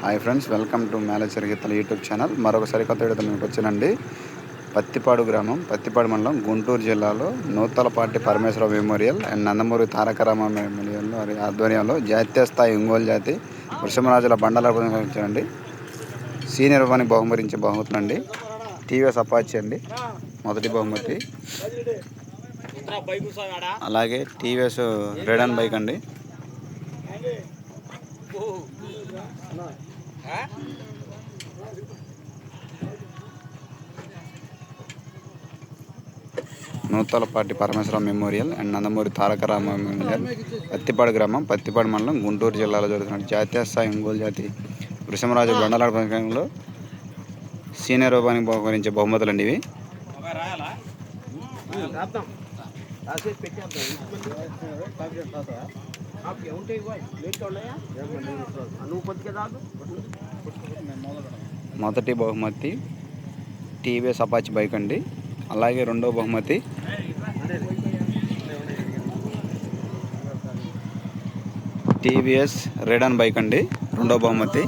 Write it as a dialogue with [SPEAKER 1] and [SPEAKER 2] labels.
[SPEAKER 1] Hi friends, welcome to manager గీతల YouTube channel. మరొకసారి కొత్త వీడియోతో మీకు వచ్చానండి. పత్తిపాడు గ్రామం, పత్తిపాడు మండలం, గుంటూరు జిల్లాలో Nuthalapati Parameswara memorial and Nandamuri Taraka Rama memorial ఆధ్వర్యంలో జాతీయ స్థాయి ఒంగోలు జాతి వృషభరాజుల బండల వచ్చానండి. సీనియర్ అని బహుమతించే బహుమతులు అండి. టీవీఎస్ అపాచీ అండి మొదటి బహుమతి. అలాగే టీవీఎస్ రేడన్ బైక్ అండి. Nuthalapati Parameswara memorial and Nandamuri Taraka Rama memorial, Pattipadu గ్రామం, పత్తిపాడు మండలం, గుంటూరు జిల్లాలో జరుగుతున్న జాతీయ స్థాయి ఒంగోలు జాతి వృషభరాజు బండలాట ప్రకారంలో సీనియర్ రూపానికి బహుకరించే బహుమతులు అండి ఇవి. మొదటి బహుమతి టీవీఎస్ అపాచీ బైక్ అండి. అలాగే రెండో బహుమతి టీవీఎస్ రేడన్ బైక్ అండి. రెండో బహుమతి